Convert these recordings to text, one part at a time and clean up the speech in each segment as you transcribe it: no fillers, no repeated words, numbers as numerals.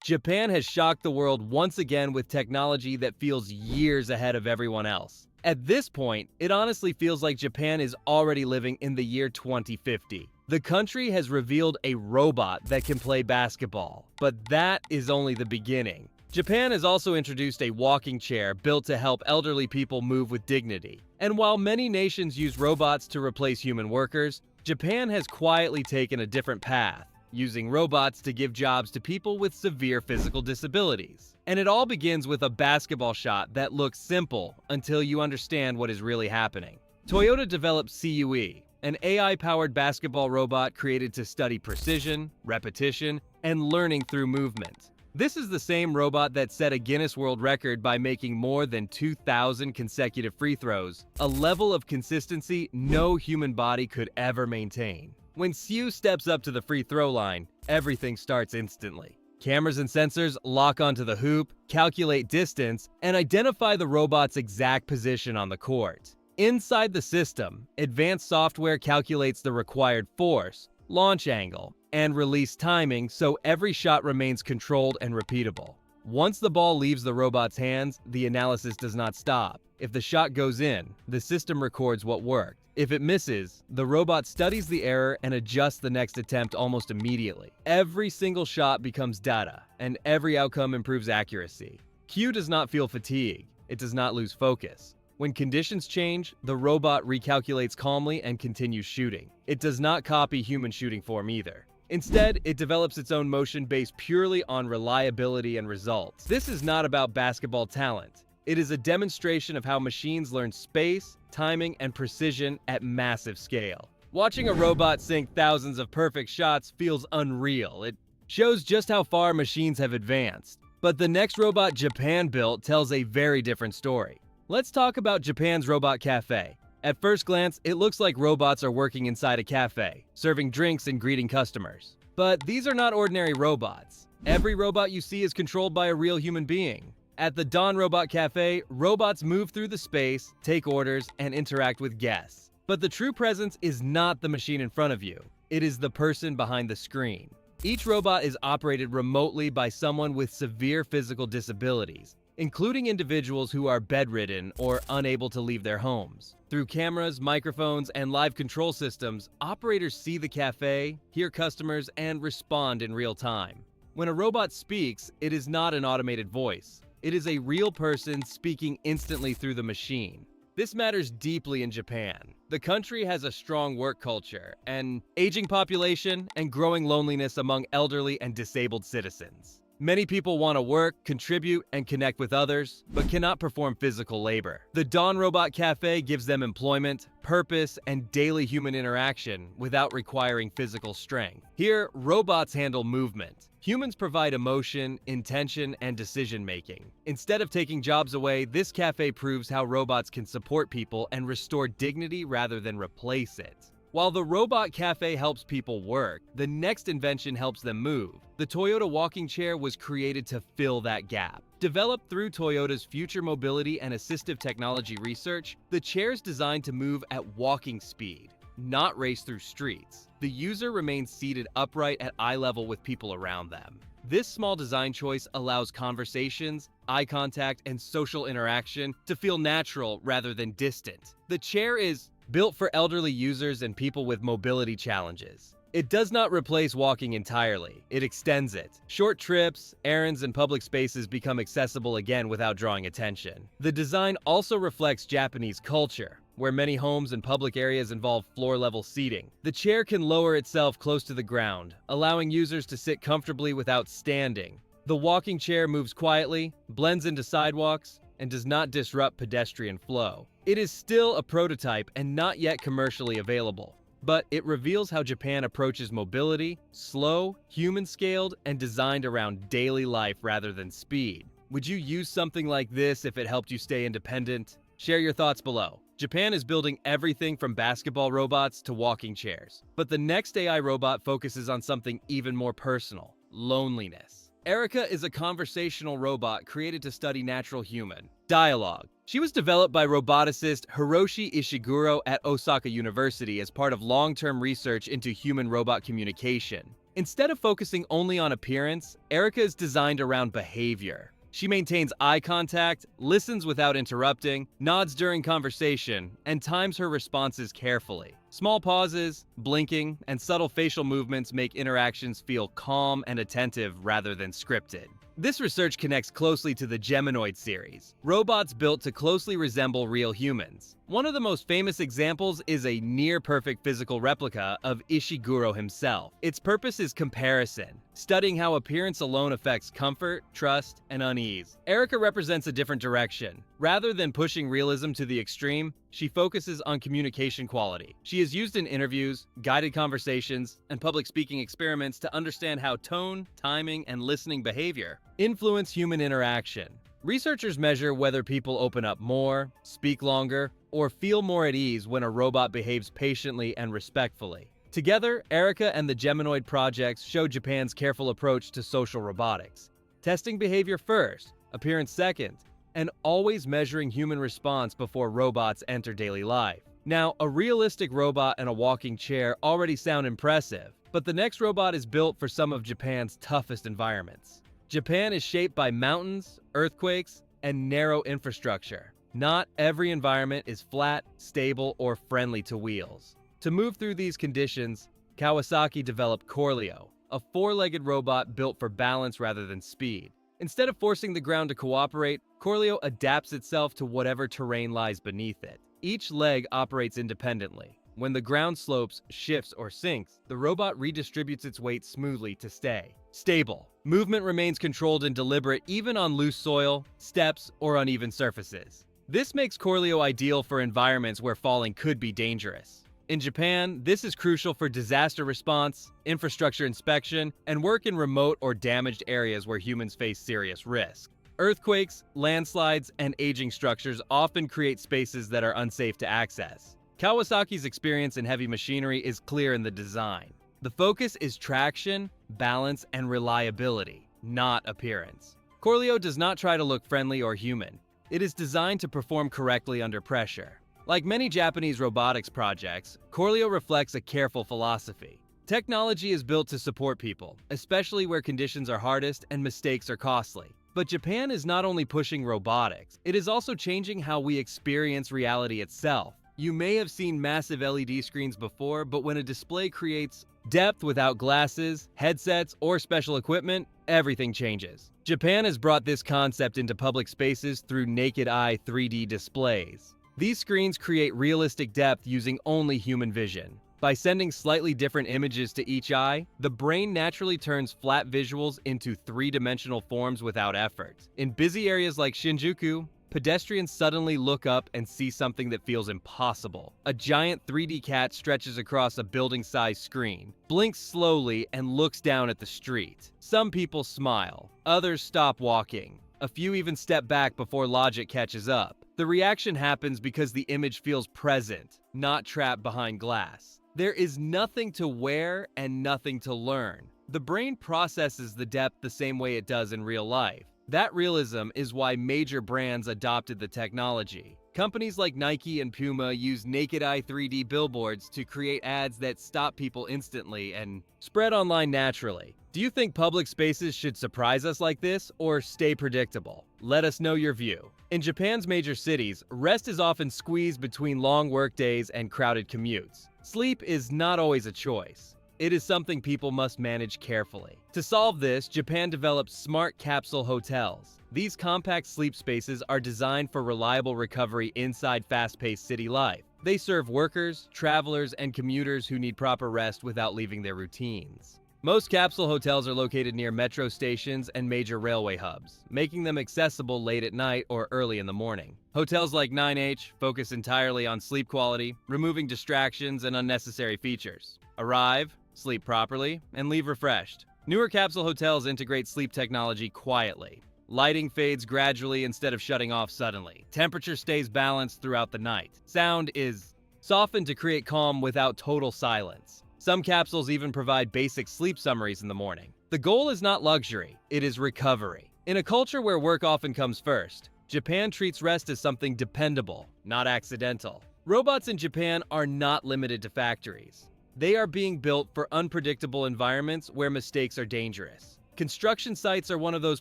Japan has shocked the world once again with technology that feels years ahead of everyone else. At this point, it honestly feels like Japan is already living in the year 2050. The country has revealed a robot that can play basketball, but that is only the beginning. Japan has also introduced a walking chair built to help elderly people move with dignity. And while many nations use robots to replace human workers, Japan has quietly taken a different path, using robots to give jobs to people with severe physical disabilities. And it all begins with a basketball shot that looks simple until you understand what is really happening. Toyota developed CUE, an AI-powered basketball robot created to study precision, repetition, and learning through movement. This is the same robot that set a Guinness World Record by making more than 2,000 consecutive free throws, a level of consistency no human body could ever maintain. When Siu steps up to the free throw line, everything starts instantly. Cameras and sensors lock onto the hoop, calculate distance, and identify the robot's exact position on the court. Inside the system, advanced software calculates the required force, launch angle, and release timing so every shot remains controlled and repeatable. Once the ball leaves the robot's hands, the analysis does not stop. If the shot goes in, the system records what worked. If it misses, the robot studies the error and adjusts the next attempt almost immediately. Every single shot becomes data, and every outcome improves accuracy. Q does not feel fatigue. It does not lose focus. When conditions change, the robot recalculates calmly and continues shooting. It does not copy human shooting form either. Instead, it develops its own motion based purely on reliability and results. This is not about basketball talent. It is a demonstration of how machines learn space, timing, and precision at massive scale. Watching a robot sink thousands of perfect shots feels unreal. It shows just how far machines have advanced. But the next robot Japan built tells a very different story. Let's talk about Japan's Robot Cafe. At first glance, it looks like robots are working inside a cafe, serving drinks and greeting customers. But these are not ordinary robots. Every robot you see is controlled by a real human being. At the Dawn Robot Cafe, robots move through the space, take orders, and interact with guests. But the true presence is not the machine in front of you. It is the person behind the screen. Each robot is operated remotely by someone with severe physical disabilities, including individuals who are bedridden or unable to leave their homes. Through cameras, microphones, and live control systems, operators see the cafe, hear customers, and respond in real time. When a robot speaks, it is not an automated voice. It is a real person speaking instantly through the machine. This matters deeply in Japan. The country has a strong work culture, an aging population, and growing loneliness among elderly and disabled citizens. Many people want to work, contribute, and connect with others, but cannot perform physical labor. The Dawn Robot Cafe gives them employment, purpose, and daily human interaction without requiring physical strength. Here, robots handle movement. Humans provide emotion, intention, and decision-making. Instead of taking jobs away, this cafe proves how robots can support people and restore dignity rather than replace it. While the Robot Cafe helps people work, the next invention helps them move. The Toyota walking chair was created to fill that gap. Developed through Toyota's future mobility and assistive technology research, the chair is designed to move at walking speed, not race through streets. The user remains seated upright at eye level with people around them. This small design choice allows conversations, eye contact, and social interaction to feel natural rather than distant. The chair is built for elderly users and people with mobility challenges. It does not replace walking entirely, it extends it. Short trips, errands, and public spaces become accessible again without drawing attention. The design also reflects Japanese culture, where many homes and public areas involve floor-level seating. The chair can lower itself close to the ground, allowing users to sit comfortably without standing. The walking chair moves quietly, blends into sidewalks, and does not disrupt pedestrian flow. It is still a prototype and not yet commercially available, but it reveals how Japan approaches mobility, slow, human-scaled, and designed around daily life rather than speed. Would you use something like this if it helped you stay independent? Share your thoughts below. Japan is building everything from basketball robots to walking chairs, but the next AI robot focuses on something even more personal: loneliness. Erica is a conversational robot created to study natural human dialogue. She was developed by roboticist Hiroshi Ishiguro at Osaka University as part of long-term research into human-robot communication. Instead of focusing only on appearance, Erica is designed around behavior. She maintains eye contact, listens without interrupting, nods during conversation, and times her responses carefully. Small pauses, blinking, and subtle facial movements make interactions feel calm and attentive rather than scripted. This research connects closely to the Geminoid series, robots built to closely resemble real humans. One of the most famous examples is a near-perfect physical replica of Ishiguro himself. Its purpose is comparison, studying how appearance alone affects comfort, trust, and unease. Erica represents a different direction. Rather than pushing realism to the extreme, she focuses on communication quality. She is used in interviews, guided conversations, and public speaking experiments to understand how tone, timing, and listening behavior influence human interaction. Researchers measure whether people open up more, speak longer, or feel more at ease when a robot behaves patiently and respectfully. Together, Erica and the Geminoid projects show Japan's careful approach to social robotics, testing behavior first, appearance second, and always measuring human response before robots enter daily life. Now, a realistic robot and a walking chair already sound impressive, but the next robot is built for some of Japan's toughest environments. Japan is shaped by mountains, earthquakes, and narrow infrastructure. Not every environment is flat, stable, or friendly to wheels. To move through these conditions, Kawasaki developed Corleo, a four-legged robot built for balance rather than speed. Instead of forcing the ground to cooperate, Corleo adapts itself to whatever terrain lies beneath it. Each leg operates independently. When the ground slopes, shifts, or sinks, the robot redistributes its weight smoothly to stay stable. Movement remains controlled and deliberate even on loose soil, steps, or uneven surfaces. This makes Corleo ideal for environments where falling could be dangerous. In Japan, this is crucial for disaster response, infrastructure inspection, and work in remote or damaged areas where humans face serious risk. Earthquakes, landslides, and aging structures often create spaces that are unsafe to access. Kawasaki's experience in heavy machinery is clear in the design. The focus is traction, balance, and reliability, not appearance. Corleo does not try to look friendly or human. It is designed to perform correctly under pressure. Like many Japanese robotics projects, Corleo reflects a careful philosophy. Technology is built to support people, especially where conditions are hardest and mistakes are costly. But Japan is not only pushing robotics, it is also changing how we experience reality itself. You may have seen massive LED screens before, but when a display creates depth without glasses, headsets, or special equipment, everything changes. Japan has brought this concept into public spaces through naked eye 3D displays. These screens create realistic depth using only human vision. By sending slightly different images to each eye, the brain naturally turns flat visuals into three-dimensional forms without effort. In busy areas like Shinjuku, pedestrians suddenly look up and see something that feels impossible. A giant 3D cat stretches across a building-sized screen, blinks slowly, and looks down at the street. Some people smile, others stop walking. A few even step back before logic catches up. The reaction happens because the image feels present, not trapped behind glass. There is nothing to wear and nothing to learn. The brain processes the depth the same way it does in real life. That realism is why major brands adopted the technology. Companies like Nike and Puma use naked eye 3D billboards to create ads that stop people instantly and spread online naturally. Do you think public spaces should surprise us like this or stay predictable? Let us know your view. In Japan's major cities, rest is often squeezed between long workdays and crowded commutes. Sleep is not always a choice. It is something people must manage carefully. To solve this, Japan developed smart capsule hotels. These compact sleep spaces are designed for reliable recovery inside fast-paced city life. They serve workers, travelers, and commuters who need proper rest without leaving their routines. Most capsule hotels are located near metro stations and major railway hubs, making them accessible late at night or early in the morning. Hotels like 9H focus entirely on sleep quality, removing distractions and unnecessary features. Arrive, sleep properly, and leave refreshed. Newer capsule hotels integrate sleep technology quietly. Lighting fades gradually instead of shutting off suddenly. Temperature stays balanced throughout the night. Sound is softened to create calm without total silence. Some capsules even provide basic sleep summaries in the morning. The goal is not luxury, it is recovery. In a culture where work often comes first, Japan treats rest as something dependable, not accidental. Robots in Japan are not limited to factories. They are being built for unpredictable environments where mistakes are dangerous. Construction sites are one of those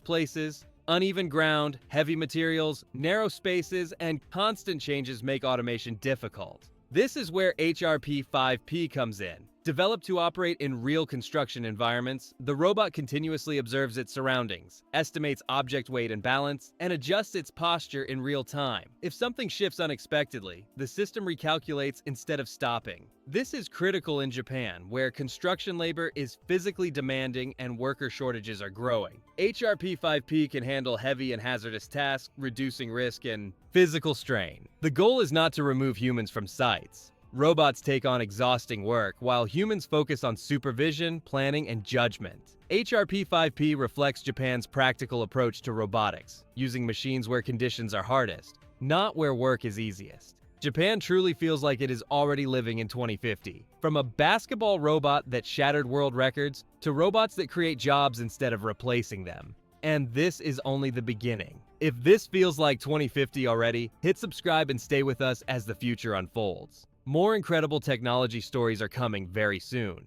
places. Uneven ground, heavy materials, narrow spaces, and constant changes make automation difficult. This is where HRP-5P comes in. Developed to operate in real construction environments, the robot continuously observes its surroundings, estimates object weight and balance, and adjusts its posture in real time. If something shifts unexpectedly, the system recalculates instead of stopping. This is critical in Japan, where construction labor is physically demanding and worker shortages are growing. HRP-5P can handle heavy and hazardous tasks, reducing risk and physical strain. The goal is not to remove humans from sites. Robots take on exhausting work, while humans focus on supervision, planning, and judgment. HRP-5P reflects Japan's practical approach to robotics, using machines where conditions are hardest, not where work is easiest. Japan truly feels like it is already living in 2050. From a basketball robot that shattered world records, to robots that create jobs instead of replacing them. And this is only the beginning. If this feels like 2050 already, hit subscribe and stay with us as the future unfolds. More incredible technology stories are coming very soon.